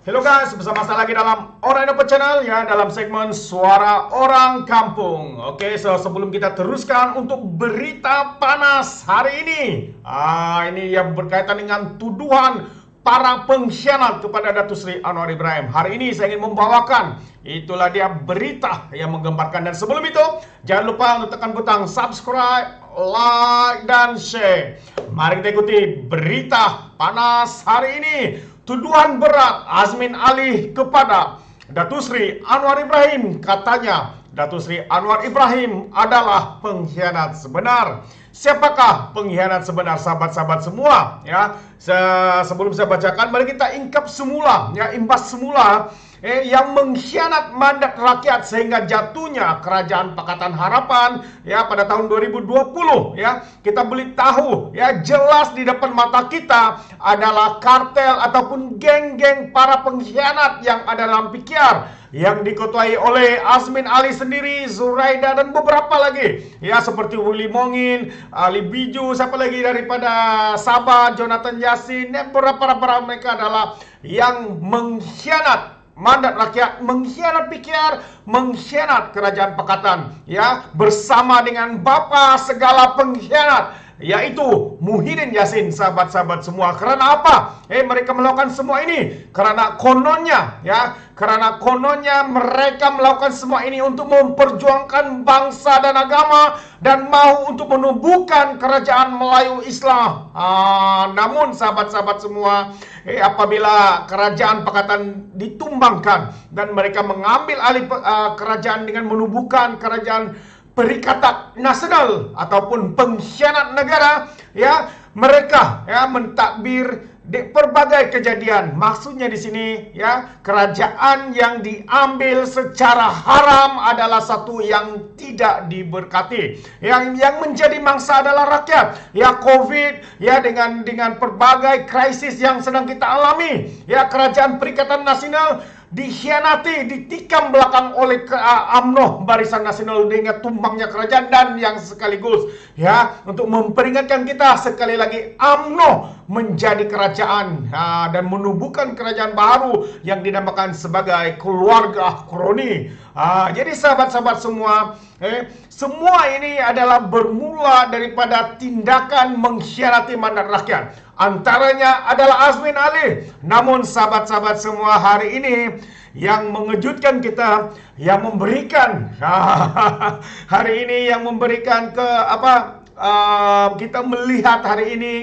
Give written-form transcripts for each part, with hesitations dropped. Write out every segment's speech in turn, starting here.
Halo guys, bersama saya lagi dalam Orang Indo Channel ya, dalam segmen Suara Orang Kampung. Oke, sebelum kita teruskan untuk berita panas hari ini. Ini yang berkaitan dengan tuduhan para pengkhianat kepada Datuk Seri Anwar Ibrahim. Hari ini saya ingin membawakan itulah dia berita yang menggemparkan. Dan sebelum itu, jangan lupa untuk tekan butang subscribe, like, dan share. Mari kita ikuti berita panas hari ini. Tuduhan berat Azmin Ali kepada Datuk Seri Anwar Ibrahim. Katanya Datuk Seri Anwar Ibrahim adalah pengkhianat sebenar. Siapakah pengkhianat sebenar, sahabat-sahabat semua? Ya, sebelum saya bacakan, mari kita ingkap semula, ya, imbas semula yang mengkhianat mandat rakyat sehingga jatuhnya Kerajaan Pakatan Harapan ya pada tahun 2020 ya. Kita boleh tahu ya, jelas di depan mata kita adalah kartel ataupun geng-geng para pengkhianat yang ada dalam PKR yang diketuai oleh Azmin Ali sendiri, Zuraida, dan beberapa lagi ya, seperti Willy Mongin, Ali Biju, siapa lagi daripada Sabah, Jonathan Yassin, dan beberapa mereka adalah yang mengkhianat mandat rakyat, mengkhianat PKR, mengkhianat Kerajaan Pakatan ya, bersama dengan bapa segala pengkhianat, yaitu Muhyiddin Yassin. Sahabat-sahabat semua, karena apa? Mereka melakukan semua ini karena kononnya ya, karena kononnya mereka melakukan semua ini untuk memperjuangkan bangsa dan agama dan mau untuk menubuhkan kerajaan Melayu Islam. Namun sahabat-sahabat semua, apabila Kerajaan Pakatan ditumbangkan dan mereka mengambil alih kerajaan dengan menubuhkan kerajaan Perikatan Nasional ataupun pengkhianat negara ya, mereka ya mentadbir di berbagai kejadian. Maksudnya di sini ya, kerajaan yang diambil secara haram adalah satu yang tidak diberkati. Yang menjadi mangsa adalah rakyat. Ya, Covid ya, dengan berbagai krisis yang sedang kita alami. Ya, Kerajaan Perikatan Nasional dikhianati, ditikam belakang oleh UMNO, Barisan Nasional, dengan tumbangnya kerajaan. Dan yang sekaligus ya, untuk memperingatkan kita sekali lagi, UMNO menjadi kerajaan dan menubuhkan kerajaan baru yang dinamakan sebagai keluarga kroni. Jadi sahabat-sahabat semua, semua ini adalah bermula daripada tindakan mengkhianati mandat rakyat. Antaranya adalah Azmin Ali. Namun sahabat-sahabat semua, hari ini yang mengejutkan kita, yang memberikan hari ini yang memberikan kita melihat hari ini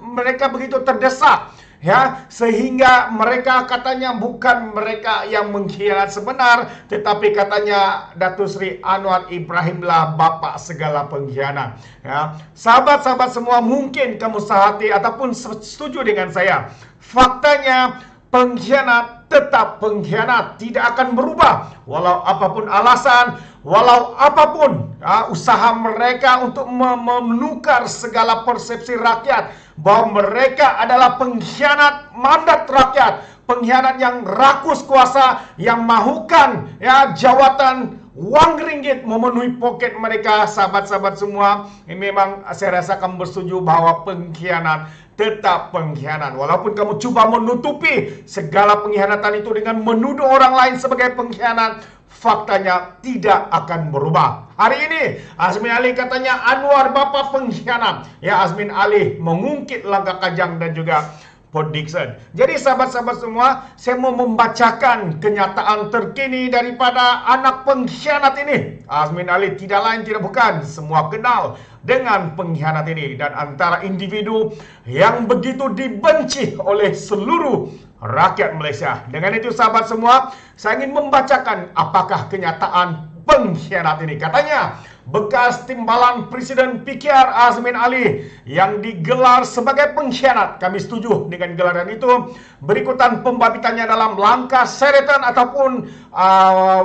mereka begitu terdesak ya, sehingga mereka katanya bukan mereka yang mengkhianat sebenar, tetapi katanya Datuk Seri Anwar Ibrahim lah bapak segala pengkhianat ya. Sahabat-sahabat semua, mungkin kamu sehati ataupun setuju dengan saya. Faktanya pengkhianat tetap pengkhianat, tidak akan berubah walau apapun alasan, walau apapun usaha mereka untuk menukar segala persepsi rakyat bahwa mereka adalah pengkhianat mandat rakyat, pengkhianat yang rakus kuasa, yang mahukan ya jawatan, wang ringgit memenuhi poket mereka. Sahabat-sahabat semua, memang saya rasa kamu bersetuju bahwa pengkhianat tetap pengkhianat. Walaupun kamu cuba menutupi segala pengkhianatan itu dengan menuduh orang lain sebagai pengkhianat, faktanya tidak akan berubah. Hari ini Azmin Ali katanya Anwar bapak pengkhianat. Ya, Azmin Ali mengungkit langkah Kajang dan juga Port Dickson. Jadi sahabat-sahabat semua, saya mau membacakan kenyataan terkini daripada anak pengkhianat ini. Azmin Ali tidak lain tidak bukan, semua kenal dengan pengkhianat ini, dan antara individu yang begitu dibenci oleh seluruh rakyat Malaysia. Dengan itu sahabat semua, saya ingin membacakan apakah kenyataan pengkhianat ini. Katanya, bekas timbalan Presiden PKR Azmin Ali yang digelar sebagai pengkhianat. Kami setuju dengan gelaran itu. Berikutan pembabitannya dalam langkah seretan ataupun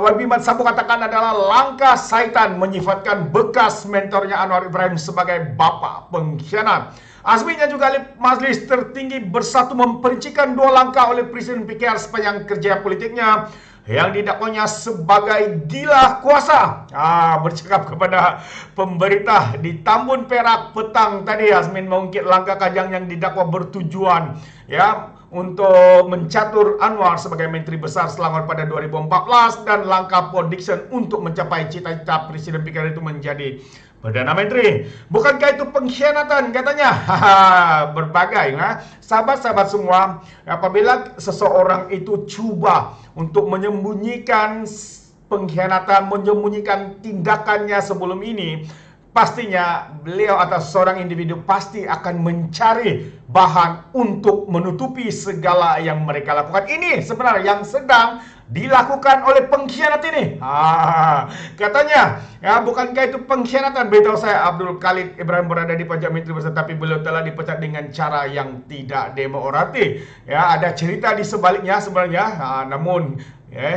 Wabi Mat Sabu katakan adalah langkah saitan, menyifatkan bekas mentornya Anwar Ibrahim sebagai bapa pengkhianat. Azmin dan juga Majlis Tertinggi Bersatu memperincikan dua langkah oleh Presiden PKR sepanjang kerja politiknya. yang didakwanya sebagai gila kuasa. Bercakap kepada pemberita di Tambun Perak petang tadi, Azmin mengungkit langkah Kajang yang didakwa bertujuan untuk mencatur Anwar sebagai Menteri Besar Selangor pada 2014 dan langkah Paul Dickson untuk mencapai cita-cita Presiden PKR itu menjadi Perdana Menteri. Bukankah itu pengkhianatan katanya? Berbagai. Sahabat-sahabat semua, apabila seseorang itu cuba untuk menyembunyikan pengkhianatan, menyembunyikan tindakannya sebelum ini, pastinya beliau atau seorang individu pasti akan mencari bahan untuk menutupi segala yang mereka lakukan. Ini sebenarnya yang sedang dilakukan oleh pengkhianat ini. Katanya, bukankah itu pengkhianatan? Beritahu saya, Abdul Khalid Ibrahim berada di pajak Menteri Besar, tapi beliau telah dipecat dengan cara yang tidak demokratis. Ada cerita di sebaliknya sebenarnya. Namun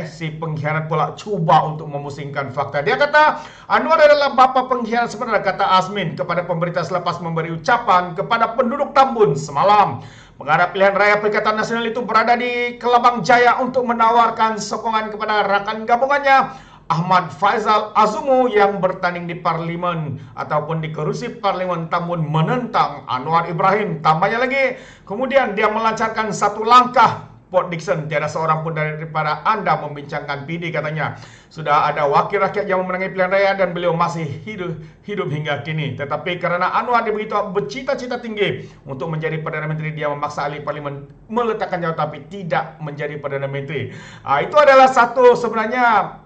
si pengkhianat pula cuba untuk memusingkan fakta. Dia kata Anwar adalah bapa pengkhianat sebenarnya, kata Azmin kepada pemberita selepas memberi ucapan kepada penduduk Tambun semalam. Menghadap pilihan raya Perikatan Nasional itu berada di Kelabang Jaya untuk menawarkan sokongan kepada rakan gabungannya Ahmad Faizal Azumu yang bertanding di Parlimen ataupun di kerusi Parlimen Tambun menentang Anwar Ibrahim. Tambahnya lagi, kemudian dia melancarkan satu langkah. Paul Dickson, tiada seorang pun daripada Anda membincangkan PD, katanya. Sudah ada wakil rakyat yang memenangi pilihan raya dan beliau masih hidup hingga kini. Tetapi karena Anwar begitu bercita-cita tinggi untuk menjadi Perdana Menteri, dia memaksa ahli parlimen meletakkan jawatan tapi tidak menjadi Perdana Menteri. Itu adalah satu sebenarnya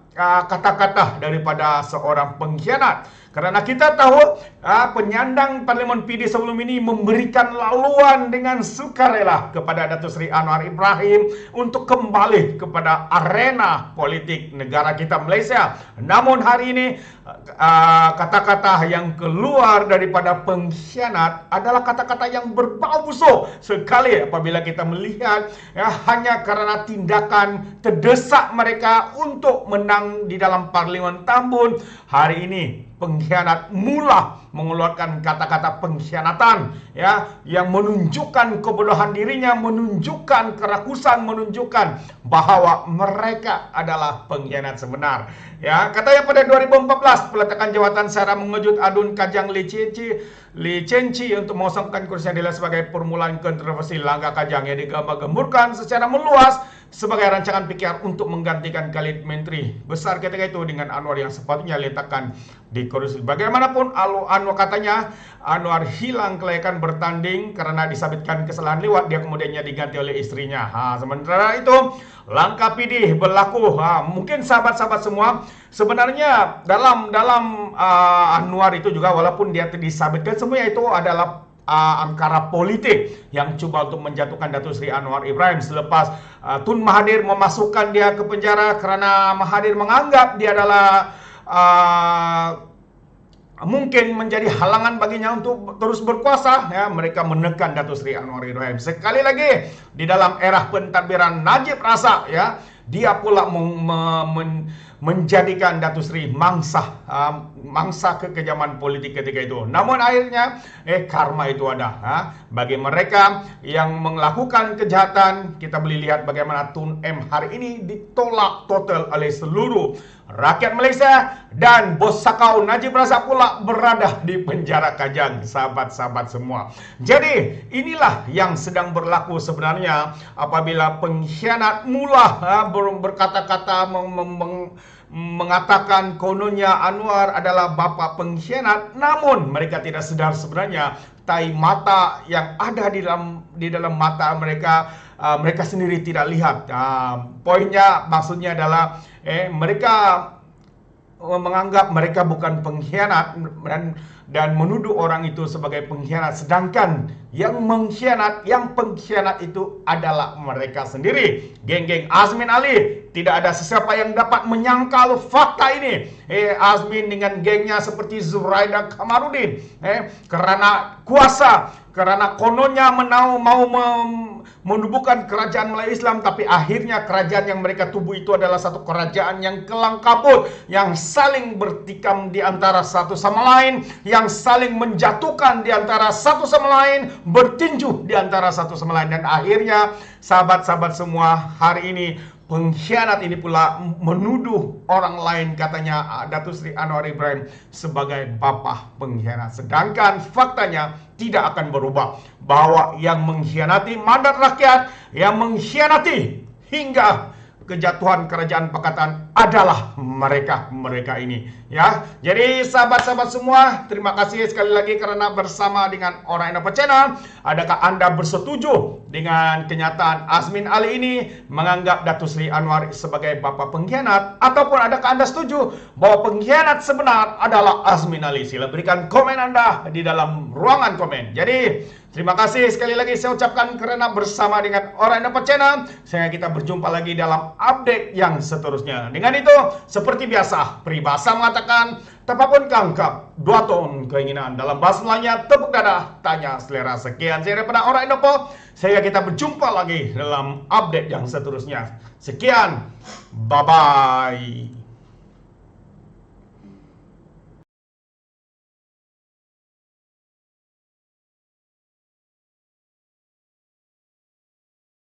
kata-kata daripada seorang pengkhianat. Karena kita tahu penyandang Parlimen PD sebelum ini memberikan laluan dengan sukarela kepada Datuk Seri Anwar Ibrahim untuk kembali kepada arena politik negara kita Malaysia. Namun hari ini kata-kata yang keluar daripada pengkhianat adalah kata-kata yang berbau busuk sekali apabila kita melihat hanya karena tindakan terdesak mereka untuk menang di dalam Parlimen Tambun. Hari ini pengkhianat mula mengeluarkan kata-kata pengkhianatan yang menunjukkan kebodohan dirinya, menunjukkan kerakusan, menunjukkan bahwa mereka adalah pengkhianat sebenar. Katanya pada 2014 peletakan jawatan secara mengejut Adun Kajang Lee Chenchi untuk mengosongkan kursi adalah sebagai permulaan kontroversi langkah Kajang yang digambar-gemburkan secara meluas sebagai rancangan PKR untuk menggantikan Khalid Menteri Besar ketika itu dengan Anwar yang sepatutnya letakkan di kursi. Bagaimanapun Anwar katanya Anwar hilang kelayakan bertanding karena disabitkan kesalahan lewat, dia kemudiannya diganti oleh istrinya. Sementara itu langkah PD berlaku. Mungkin sahabat-sahabat semua, sebenarnya dalam Anwar itu juga walaupun dia disabitkan, semuanya itu adalah angkara politik yang coba untuk menjatuhkan Datuk Seri Anwar Ibrahim selepas Tun Mahathir memasukkan dia ke penjara kerana Mahathir menganggap dia adalah mungkin menjadi halangan baginya untuk terus berkuasa. Mereka menekan Datuk Seri Anwar Ibrahim. Sekali lagi di dalam era pentadbiran Najib Razak, dia pula menjadikan Datuk Seri mangsa kekejaman politik ketika itu. Namun akhirnya karma itu ada. Bagi mereka yang melakukan kejahatan, kita boleh lihat bagaimana Tun M hari ini ditolak total oleh seluruh rakyat Malaysia, dan bos sakau Najib Razak pula berada di penjara Kajang, sahabat-sahabat semua. Jadi inilah yang sedang berlaku sebenarnya apabila pengkhianat mula berkata-kata mengatakan kononnya Anwar adalah bapa pengkhianat, namun mereka tidak sedar sebenarnya tai mata yang ada di dalam mata mereka, mereka sendiri tidak lihat. Poinnya maksudnya adalah mereka menganggap mereka bukan pengkhianat dan menuduh orang itu sebagai pengkhianat, sedangkan yang pengkhianat itu adalah mereka sendiri. Geng-geng Azmin Ali, tidak ada sesiapa yang dapat menyangkal fakta ini. Azmin dengan gengnya seperti Zuraida Kamarudin, karena kuasa, karena kononnya mau menubuhkan kerajaan Melayu Islam, tapi akhirnya kerajaan yang mereka tubuh itu adalah satu kerajaan yang kelang kabut, yang saling bertikam di antara satu sama lain, yang saling menjatuhkan di antara satu sama lain, bertinju di antara satu sama lain. Dan akhirnya sahabat-sahabat semua, hari ini pengkhianat ini pula menuduh orang lain, katanya Datuk Seri Anwar Ibrahim sebagai bapa pengkhianat. Sedangkan faktanya tidak akan berubah, bahwa yang mengkhianati mandat rakyat, yang mengkhianati hingga kejatuhan kerajaan Pakatan adalah mereka ini, ya. Jadi sahabat-sahabat semua, terima kasih sekali lagi karena bersama dengan Orang Indonesia Channel. Adakah Anda bersetuju dengan kenyataan Azmin Ali ini menganggap Datuk Seri Anwar sebagai bapa pengkhianat, ataupun adakah Anda setuju bahwa pengkhianat sebenar adalah Azmin Ali? Sila berikan komen Anda di dalam ruangan komen. Jadi terima kasih sekali lagi saya ucapkan karena bersama dengan Orang Indonesia Channel. Saya kita berjumpa lagi dalam update yang seterusnya. Dengan itu, seperti biasa, peribahasa mengatakan, tapapun kangkap, dua ton keinginan. Dalam bahasa Melayunya, tepuk dada, tanya selera. Sekian saya daripada Orang Indonesia. Saya kita berjumpa lagi dalam update yang seterusnya. Sekian, bye-bye.